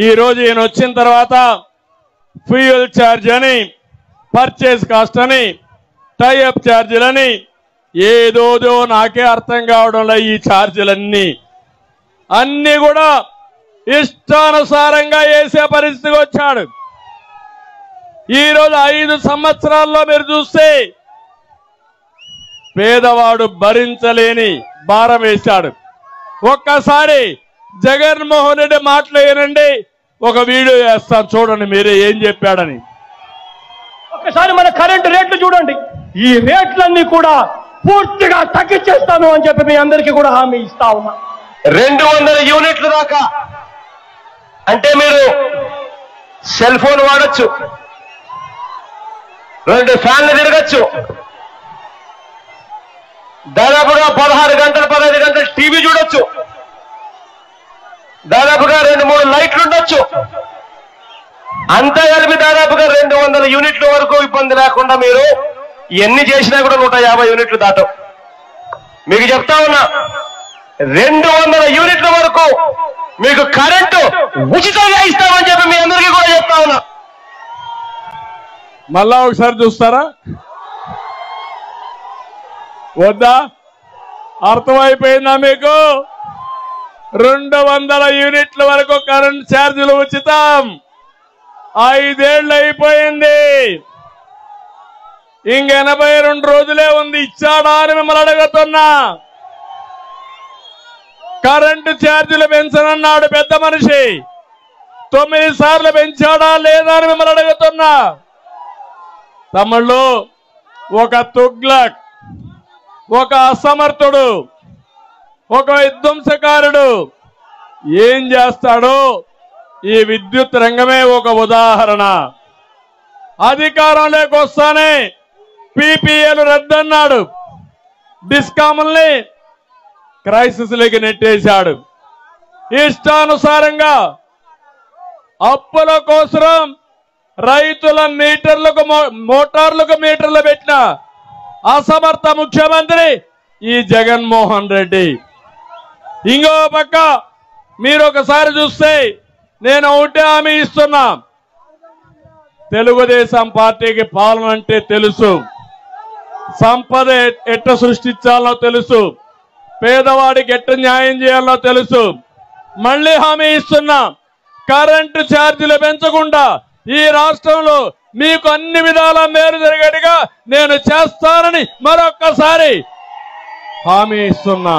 ఈ రోజు ఈయన వచ్చిన తర్వాత ఫ్యూయల్ ఛార్జ్ అని, పర్చేస్ కాస్ట్ అని, టైఅప్ ఛార్జీలని ఏదోదో నాకే అర్థం కావడంలో ఈ ఛార్జీలన్నీ అన్ని కూడా ఇష్టానుసారంగా వేసే పరిస్థితికి వచ్చాడు. ఈరోజు 5 సంవత్సరాల్లో మీరు చూస్తే పేదవాడు భరించలేని భారం వేశాడు. ఒక్కసారి జగన్మోహన్ రెడ్డి మాటలు వినండి, ఒక వీడియో వేస్తాను చూడండి మీరే ఏం చెప్పాడని. ఒక్కసారి మన కరెంటు రేట్లు చూడండి. ఈ రేట్లన్నీ కూడా పూర్తిగా తగ్గించేస్తాను అని చెప్పి మీ అందరికీ కూడా హామీ ఇస్తా ఉన్నా. 200 యూనిట్లు దాకా అంటే మీరు సెల్ ఫోన్ వాడచ్చు, 2 ఫ్యాన్లు తిరగచ్చు, దాదాపుగా 16 గంటలు 15 గంటలు టీవీ చూడొచ్చు, దాదాపుగా 2-3 లైట్లు ఉండొచ్చు. అంతా కలిపి దాదాపుగా 200 యూనిట్ల వరకు ఇబ్బంది లేకుండా మీరు ఎన్ని చేసినా కూడా 150 యూనిట్లు దాటం. మీకు చెప్తా ఉన్నా, 200 యూనిట్ల వరకు మీకు కరెంటు ఉచితంగా ఇస్తామని చెప్పి మీ అందరికీ కూడా చెప్తా ఉన్నా. మళ్ళా ఒకసారి చూస్తారా వద్దా? అర్థమైపోయిందా మీకు? 200 యూనిట్ల వరకు కరెంట్ ఛార్జీలు ఉచితం. 5 ఏళ్ళు అయిపోయింది, ఇంక 82 రోజులే ఉంది. ఇచ్చాడా అని మిమ్మల్ని అడుగుతున్నా. కరెంటు ఛార్జీలు పెంచనన్నాడు పెద్ద మనిషి, 9 సార్లు పెంచాడా లేదా అని మిమ్మల్ని అడుగుతున్నా. తమిళ్లో ఒక తుగ్లక్, ఒక అసమర్థుడు, ఒక విధ్వంసకారుడు ఏం చేస్తాడో ఈ విద్యుత్ రంగమే ఒక ఉదాహరణ. అధికారంలోకి వస్తానే పీపీఏలు రద్దన్నాడు, డిస్కాముల్ని క్రైసిస్ లోకి నెట్టేశాడు. ఇష్టానుసారంగా అప్పుల కోసం రైతుల మీటర్లకు మోటార్లకు మీటర్లు పెట్టిన అసమర్థ ముఖ్యమంత్రి ఈ జగన్మోహన్ రెడ్డి. ఇంకో పక్క మీరు ఒకసారి చూస్తే నేను ఒకటే హామీ ఇస్తున్నా, తెలుగుదేశం పార్టీకి పాలన అంటే తెలుసు, సంపద ఎట్ట సృష్టించాలో తెలుసు, పేదవాడికి ఎట్ట న్యాయం చేయాలో తెలుసు. మళ్ళీ హామీ ఇస్తున్నా, కరెంటు ఛార్జీలు పెంచకుండా ఈ రాష్ట్రంలో మీకు అన్ని విధాల మేలు జరిగేట్టుగా నేను చేస్తానని మరొక్కసారి హామీ ఇస్తున్నా.